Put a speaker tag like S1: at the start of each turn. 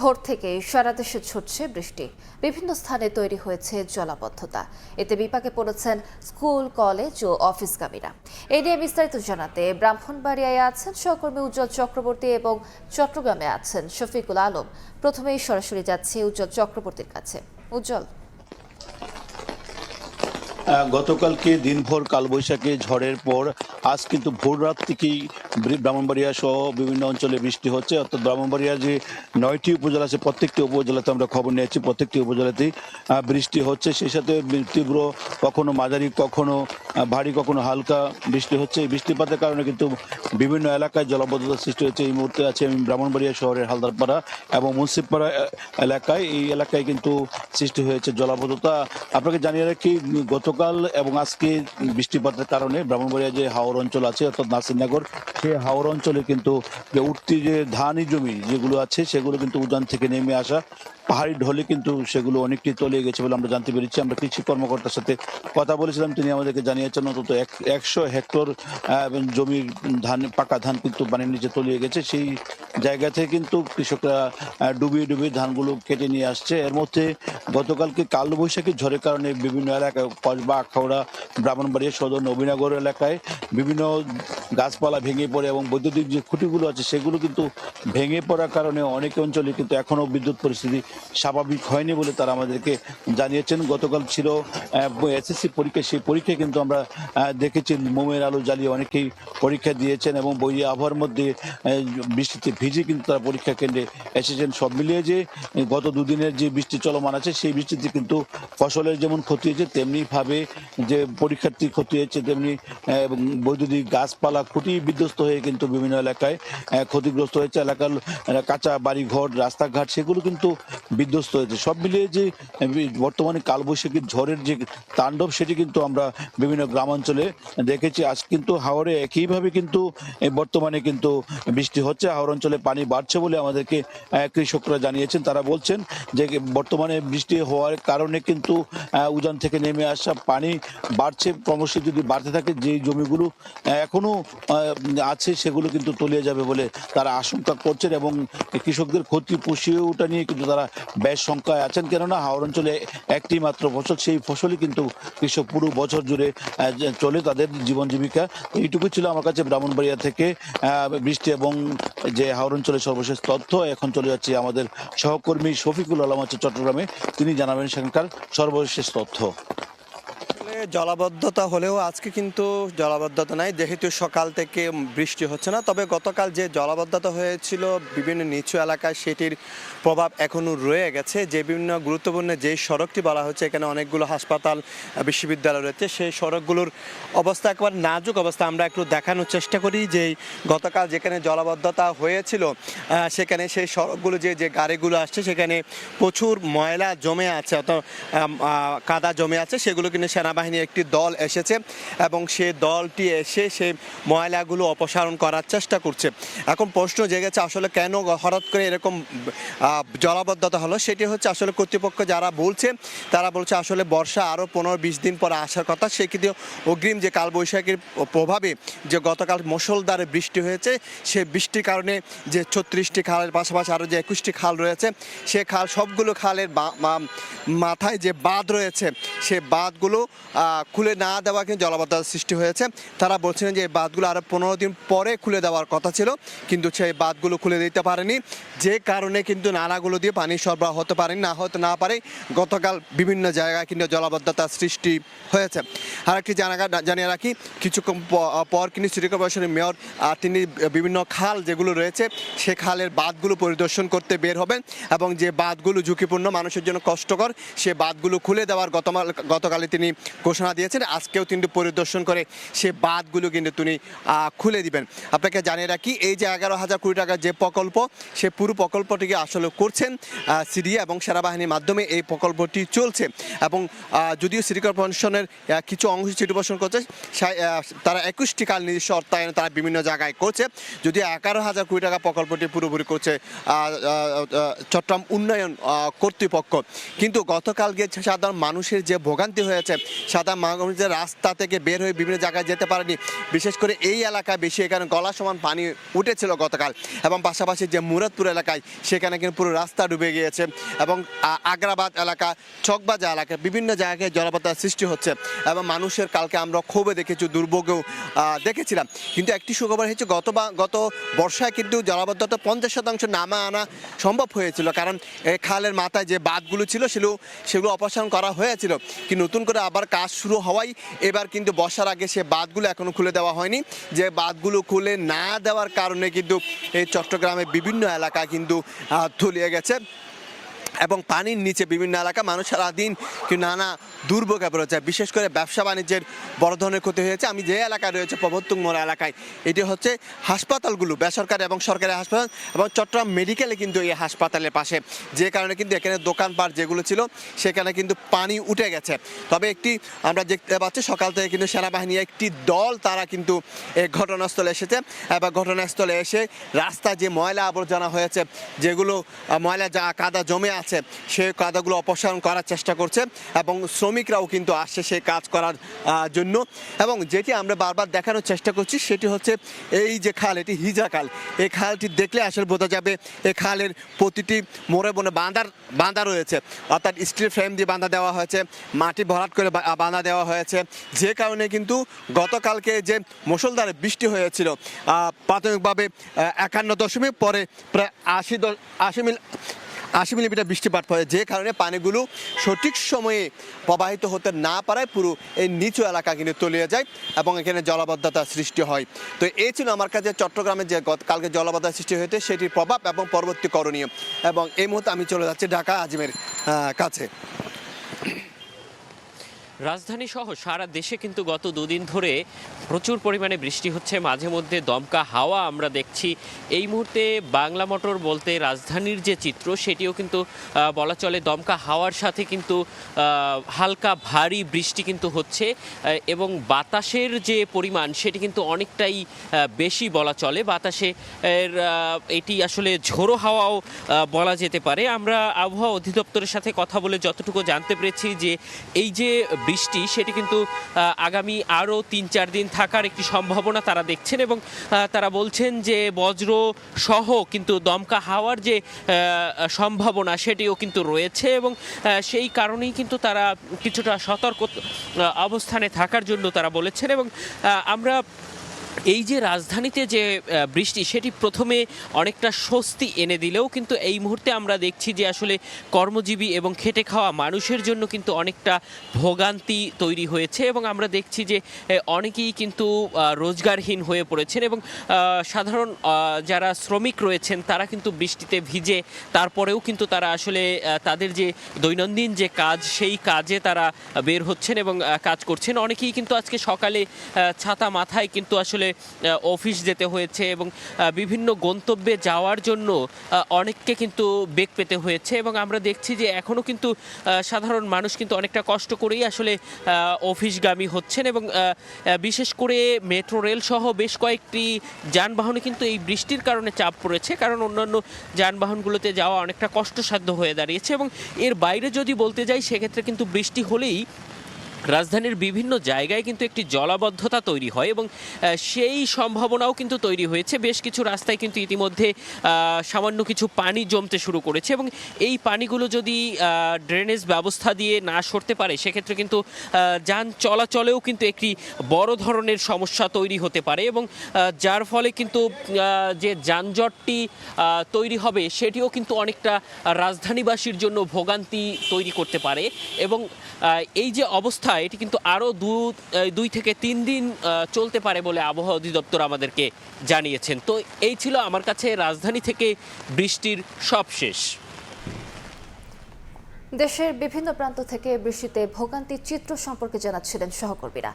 S1: ভোর থেকে সারা দেশে ছুটছে বৃষ্টি। বিভিন্ন স্থানে তৈরি হয়েছে জলাবদ্ধতা। এতে বিপাকে পড়েছেন স্কুল, কলেজ ও অফিসগামীরা। এই নিয়ে বিস্তারিত জানাতে ব্রাহ্মণবাড়িয়ায় আছেন সহকর্মী উজ্জ্বল চক্রবর্তী এবং চট্টগ্রামে আছেন শফিকুল আলম। প্রথমেই সরাসরি যাচ্ছে উজ্জ্বল চক্রবর্তীর কাছে। উজ্জ্বল,
S2: গতকালকে দিনভর কালবৈশাখী ঝড়ের পর আজ কিন্তু ভোর রাত থেকেই ব্রাহ্মণবাড়িয়া সহ বিভিন্ন অঞ্চলে বৃষ্টি হচ্ছে। অর্থাৎ ব্রাহ্মণবাড়িয়ার যে 9টি উপজেলা আছে প্রত্যেকটি উপজেলাতে আমরা খবর নিয়েছি, প্রত্যেকটি উপজেলাতেই বৃষ্টি হচ্ছে। সেই সাথে তীব্র, কখনো মাঝারি, কখনো ভারী, কখনো হালকা বৃষ্টি হচ্ছে। এই বৃষ্টিপাতের কারণে কিন্তু বিভিন্ন এলাকায় জলাবদ্ধতা সৃষ্টি হচ্ছে। এই মুহূর্তে আছে আমি ব্রাহ্মণবাড়িয়া শহরের হালদারপাড়া এবং মুন্সিপাড়া এলাকায়। এই এলাকায় কিন্তু সৃষ্টি হয়েছে জলাবদ্ধতা। আপনাকে জানিয়ে রাখি, গতকাল এবং আজকে বৃষ্টিপাতের কারণে ব্রাহ্মণবাড়িয়া যে হাওর অঞ্চল আছে অর্থাৎ নাসিরনগর, সেই হাওর অঞ্চলে কিন্তু যে উঠতি যে ধানি জমি যেগুলো আছে সেগুলো কিন্তু উজান থেকে নেমে আসা পাহাড়ি ঢলে কিন্তু সেগুলো অনেকটি তলিয়ে গেছে বলে আমরা জানতে পেরেছি। আমরা কৃষি কর্মকর্তার সাথে কথা বলেছিলাম, তিনি আমাদেরকে জানিয়েছেন অন্তত 100 হেক্টর জমির ধান, পাকা ধান কিন্তু পানির নিচে তলিয়ে গেছে। সেই জায়গা থেকে কিন্তু কৃষকরা ডুবিয়ে ডুবিয়ে ধানগুলো কেটে নিয়ে আসছে। এর মধ্যে গতকালকে কালবৈশাখী ঝড়ের কারণে বিভিন্ন এলাকায় কসবা, আখাউড়া, ব্রাহ্মণবাড়িয়া সদর, নবীনগর এলাকায় বিভিন্ন গাছপালা ভেঙে পড়ে এবং বৈদ্যুতিক যে খুঁটিগুলো আছে সেগুলো কিন্তু ভেঙে পড়ার কারণে অনেক অঞ্চলে কিন্তু এখনও বিদ্যুৎ পরিস্থিতি স্বাভাবিক হয়নি বলে তারা আমাদেরকে জানিয়েছেন। গতকাল ছিল এসএসসি পরীক্ষা, সেই পরীক্ষায় কিন্তু আমরা দেখেছি মোমের আলো জ্বালিয়ে অনেকেই পরীক্ষা দিয়েছেন এবং বইয়ে আবহাওয়ার মধ্যে বৃষ্টিতে ভিজে কিন্তু তারা পরীক্ষা কেন্দ্রে এসেছেন। সব মিলিয়ে যে গত দুদিনের যে বৃষ্টি চলমান আছে সেই বৃষ্টিতে কিন্তু ফসলের যেমন ক্ষতি হয়েছে তেমনি ভাবে যে পরীক্ষার্থী ক্ষতি হয়েছে, তেমনি বৈদ্যুতিক গাছপালা খুঁটি বিধ্বস্ত হয়ে কিন্তু বিভিন্ন এলাকায় ক্ষতিগ্রস্ত হয়েছে। এলাকার কাঁচা বাড়ি ঘর, রাস্তাঘাট সেগুলো কিন্তু বিধ্বস্ত হয়েছে। সব মিলিয়ে যে বর্তমানে কালবৈশাখীর ঝড়ের যে তাণ্ডব সেটি কিন্তু আমরা বিভিন্ন গ্রামাঞ্চলে দেখেছি। আজ কিন্তু হাওরে একইভাবে কিন্তু বর্তমানে কিন্তু বৃষ্টি হচ্ছে। হাওর অঞ্চলে পানি বাড়ছে বলে আমাদেরকে কৃষকরা জানিয়েছেন। তারা বলছেন যে বর্তমানে বৃষ্টি হওয়ার কারণে কিন্তু উজান থেকে নেমে আসা পানি বাড়ছে, ক্রমশ যদি বাড়তে থাকে যে জমিগুলো এখনো আছে সেগুলো কিন্তু তলিয়ে যাবে বলে তারা আশঙ্কা করছেন এবং কৃষকদের ক্ষতি পুষিয়ে ওঠা নিয়ে কিন্তু তারা বেশ শঙ্কায় আছেন। কেননা হাওর অঞ্চলে একটি মাত্র ফসল, সেই ফসলই কিন্তু কৃষক পুরো বছর জুড়ে চলে তাদের জীবন জীবিকা। এইটুকু ছিল আমার কাছে ব্রাহ্মণবাড়িয়া থেকে বৃষ্টি এবং যে হাওর অঞ্চলের সর্বশেষ তথ্য। এখন চলে যাচ্ছে আমাদের সহকর্মী শফিকুল আলম আছে চট্টগ্রামে, তিনি জানাবেন সেখানকার সর্বশেষ তথ্য।
S3: জলাবদ্ধতা হলেও আজকে কিন্তু জলাবদ্ধতা নাই, যেহেতু সকাল থেকে বৃষ্টি হচ্ছে না। তবে গতকাল যে জলাবদ্ধতা হয়েছিল বিভিন্ন নিচু এলাকায় সেটির প্রভাব এখনও রয়ে গেছে। যে বিভিন্ন গুরুত্বপূর্ণ যে সড়কটি বলা হচ্ছে, এখানে অনেকগুলো হাসপাতাল, বিশ্ববিদ্যালয় রয়েছে, সেই সড়কগুলোর অবস্থা একবার নাজুক অবস্থা। আমরা একটু দেখানোর চেষ্টা করি যে গতকাল যেখানে জলাবদ্ধতা হয়েছিল সেখানে সেই সড়কগুলো যে গাড়িগুলো আসছে সেখানে প্রচুর ময়লা জমে আছে, অর্থাৎ কাদা জমে আছে। সেগুলো কিন্তু সেনাবাহিনীর একটি দল এসেছে এবং সেই দলটি এসে সেই ময়লাগুলো অপসারণ করার চেষ্টা করছে। এখন প্রশ্ন জেগেছে আসলে কেন হঠাৎ করে এরকম জলাবদ্ধতা হলো। সেটি হচ্ছে আসলে কর্তৃপক্ষ যারা বলছে, তারা বলছে আসলে বর্ষা আরও 15-20 দিন পরে আসার কথা। সে কিন্তু অগ্রিম যে কালবৈশাখীর প্রভাবে যে গতকাল মুষলধারে বৃষ্টি হয়েছে, সে বৃষ্টির কারণে যে 36টি খালের পাশাপাশি আরও যে 21টি খাল রয়েছে, সে খাল সবগুলো খালের মাথায় যে বাঁধ রয়েছে সে বাঁধগুলো খুলে না দেওয়া কিন্তু জলাবদ্ধতার সৃষ্টি হয়েছে। তারা বলছিলেন যে এই বাঁধগুলো আরও 15 দিন পরে খুলে দেওয়ার কথা ছিল, কিন্তু সেই বাঁধগুলো খুলে দিতে পারেনি, যে কারণে কিন্তু নালাগুলো দিয়ে পানি সরবরাহ হতে পারেনি, না পারে গতকাল বিভিন্ন জায়গায় কিন্তু জলাবদ্ধতার সৃষ্টি হয়েছে। আর একটি জানিয়ে রাখি, কিছুক্ষণ পর কিন্তু সিটি কর্পোরেশনের মেয়র তিনি বিভিন্ন খাল যেগুলো রয়েছে সে খালের বাঁধগুলো পরিদর্শন করতে বের হবেন এবং যে বাঁধগুলো ঝুঁকিপূর্ণ, মানুষের জন্য কষ্টকর, সে বাঁধগুলো খুলে দেওয়ার গতকালে তিনি ঘোষণা দিয়েছেন। আজকেও তিনি পরিদর্শন করে সে বাঁধগুলো কিন্তু তিনি খুলে দিবেন। আপনাকে জানিয়ে রাখি, এই যে 11,000 কোটি টাকার যে প্রকল্প, সে পুরো প্রকল্পটিকে আসলে করছেন সিডি এবং সেনাবাহিনীর মাধ্যমে এই প্রকল্পটি চলছে। এবং যদিও সিটি কর্পোরেশনের কিছু অংশ সিটি কর্পোরেশন করছে, তারা 21টি কাল নিজস্ব অর্থায়নে তারা বিভিন্ন জায়গায় করছে, যদিও 11,000 কোটি টাকা প্রকল্পটি পুরোপুরি করছে চট্টগ্রাম উন্নয়ন কর্তৃপক্ষ। কিন্তু গতকাল গিয়ে সাধারণ মানুষের যে ভোগান্তি হয়েছে, কাদা মানুষের রাস্তা থেকে বের হয়ে বিভিন্ন জায়গায় যেতে পারেনি। বিশেষ করে এই এলাকায় বেশি, এখানে গলা সমান পানি উঠেছিল গতকাল, এবং পাশাপাশি যে মুরাদপুর এলাকায় সেখানে কিন্তু পুরো রাস্তা ডুবে গিয়েছে, এবং আগ্রাবাদ এলাকা, চকবাজার এলাকা বিভিন্ন জায়গায় জলাবদ্ধতার সৃষ্টি হচ্ছে, এবং মানুষের কালকে আমরা ক্ষোভে দেখেছি, দুর্ভোগেও দেখেছিলাম। কিন্তু একটি সুখবর হচ্ছে গত বর্ষায় কিন্তু জলাবদ্ধতা 50% নামা আনা সম্ভব হয়েছিল, কারণ এই খালের মাথায় যে বাঁধগুলো ছিল সেগুলো অপসারণ করা হয়েছিল। কিন্তু নতুন করে আবার কাজ শুরু হওয়ায় এবার কিন্তু বর্ষার আগে সে বাঁধগুলো এখনো খুলে দেওয়া হয়নি। যে বাঁধগুলো খুলে না দেওয়ার কারণে কিন্তু এই চট্টগ্রামের বিভিন্ন এলাকা কিন্তু তলিয়ে গেছে, এবং পানির নিচে বিভিন্ন এলাকা মানুষ সারাদিন কিন্তু নানা দুর্ভোগে পড়েছে। বিশেষ করে ব্যবসা বাণিজ্যের বড় ধরনের ক্ষতি হয়েছে। আমি যে এলাকায় রয়েছে প্রবর্তক মোড় এলাকায়, এটি হচ্ছে হাসপাতালগুলো, বেসরকারি এবং সরকারি হাসপাতাল, এবং চট্টগ্রাম মেডিকেলে কিন্তু এই হাসপাতালের পাশে, যে কারণে কিন্তু এখানে দোকানপাট যেগুলো ছিল সেখানে কিন্তু পানি উঠে গেছে। তবে আমরা দেখতে পাচ্ছি সকাল থেকে কিন্তু সেনাবাহিনী একটি দল তারা কিন্তু এই ঘটনাস্থলে এসেছে, এবং ঘটনাস্থলে এসে রাস্তায় যে ময়লা আবর্জনা হয়েছে, যেগুলো ময়লা কাদা জমে আছে, সেই কাদাগুলো অপসারণ করার চেষ্টা করছে, এবং শ্রমিকরাও কিন্তু আসছে সেই কাজ করার জন্য। এবং যেটি আমরা বারবার দেখানোর চেষ্টা করছি সেটি হচ্ছে এই যে খাল, এটি হিজা খাল। এই খালটি দেখলে আসলে বোঝা যাবে এই খালের প্রতিটি মোড়ে বনে বাঁধা রয়েছে, অর্থাৎ স্টিল ফ্রেম দিয়ে বাঁধা দেওয়া হয়েছে, মাটি ভরাট করে বাঁধা দেওয়া হয়েছে, যে কারণে কিন্তু গতকালকে যে মুষলধারে বৃষ্টি হয়েছিল প্রাথমিকভাবে 51 পরে প্রায় 80 মিলিমিটার বৃষ্টিপাত হয়, যে কারণে পানিগুলো সঠিক সময়ে প্রবাহিত হতে না পারায় পুরো এই নিচু এলাকা কিন্তু তলিয়ে যায়, এবং এখানে জলাবদ্ধতার সৃষ্টি হয়। তো এই ছিল আমার কাছে চট্টগ্রামে যে গতকালকে জলাবদ্ধতার সৃষ্টি হয়েছে সেটির প্রভাব এবং পরবর্তী করণীয়। এবং এই মুহূর্তে আমি চলে যাচ্ছি ঢাকা আজিমের কাছে।
S4: রাজধানী সহ সারা দেশে কিন্তু গত দুদিন ধরে প্রচুর পরিমাণে বৃষ্টি হচ্ছে, মাঝে মধ্যে দমকা হাওয়া আমরা দেখছি। এই মুহূর্তে বাংলা মোটর বলতে রাজধানীর যে চিত্র সেটিও কিন্তু বলা চলে দমকা হাওয়ার সাথে কিন্তু হালকা ভারী বৃষ্টি কিন্তু হচ্ছে, এবং বাতাসের যে পরিমাণ সেটি কিন্তু অনেকটাই বেশি বলা চলে। বাতাসে এটি আসলে ঝোড়ো হাওয়াও বলা যেতে পারে। আমরা আবহাওয়া অধিদপ্তরের সাথে কথা বলে যতটুকু জানতে পেরেছি যে এই যে বৃষ্টি সেটি কিন্তু আগামী আরও 3-4 দিন থাকার একটি সম্ভাবনা তারা দেখছেন, এবং তারা বলছেন যে বজ্র সহ কিন্তু দমকা হাওয়ার যে সম্ভাবনা সেটিও কিন্তু রয়েছে, এবং সেই কারণেই কিন্তু তারা কিছুটা সতর্ক অবস্থানে থাকার জন্য তারা বলেছেন। এবং আমরা এই যে রাজধানীতে যে বৃষ্টি সেটি প্রথমে অনেকটা স্বস্তি এনে দিলেও কিন্তু এই মুহূর্তে আমরা দেখছি যে আসলে কর্মজীবী এবং খেটে খাওয়া মানুষের জন্য কিন্তু অনেকটা ভোগান্তি তৈরি হয়েছে, এবং আমরা দেখছি যে অনেকেই কিন্তু রোজগারহীন হয়ে পড়েছেন, এবং সাধারণ যারা শ্রমিক রয়েছেন তারা কিন্তু বৃষ্টিতে ভিজে তারপরেও কিন্তু তারা আসলে তাদের যে দৈনন্দিন যে কাজ সেই কাজে তারা বের হচ্ছেন এবং কাজ করছেন। অনেকেই কিন্তু আজকে সকালে ছাতা মাথায় কিন্তু আসলে অফিস যেতে হয়েছে, এবং বিভিন্ন গন্তব্যে যাওয়ার জন্য অনেককে কিন্তু বেগ পেতে হয়েছে, এবং আমরা দেখছি যে এখনও কিন্তু সাধারণ মানুষ কিন্তু অনেকটা কষ্ট করেই আসলে অফিসগামী হচ্ছেন, এবং বিশেষ করে মেট্রো রেল সহ বেশ কয়েকটি যানবাহনে কিন্তু এই বৃষ্টির কারণে চাপ পড়েছে, কারণ অন্যান্য যানবাহনগুলোতে যাওয়া অনেকটা কষ্টসাধ্য হয়ে দাঁড়িয়েছে। এবং এর বাইরে যদি বলতে যাই সেক্ষেত্রে কিন্তু বৃষ্টি হলেই রাজধানীর বিভিন্ন জায়গায় কিন্তু একটি জলাবদ্ধতা তৈরি হয়, এবং সেই সম্ভাবনাও কিন্তু তৈরি হয়েছে। বেশ কিছু রাস্তায় কিন্তু ইতিমধ্যে সামান্য কিছু পানি জমতে শুরু করেছে, এবং এই পানিগুলো যদি ড্রেনেজ ব্যবস্থা দিয়ে না সরতে পারে সেক্ষেত্রে কিন্তু যান চলাচলেও কিন্তু একটি বড় ধরনের সমস্যা তৈরি হতে পারে, এবং যার ফলে কিন্তু যে যানজটটি তৈরি হবে সেটিও কিন্তু অনেকটা রাজধানীবাসীর জন্য ভোগান্তি তৈরি করতে পারে। এবং এই যে অবস্থা এটি কিন্তু আরও 2 থেকে 3 দিন চলতে পারে বলে আবহাওয়া অধিদপ্তর আমাদেরকে জানিয়েছেন। তো এই ছিল আমার কাছে রাজধানী থেকে বৃষ্টির সবশেষ।
S1: দেশের বিভিন্ন প্রান্ত থেকে বৃষ্টিতে ভোগান্তির চিত্র সম্পর্কে জানাচ্ছিলেন সহকর্মীরা।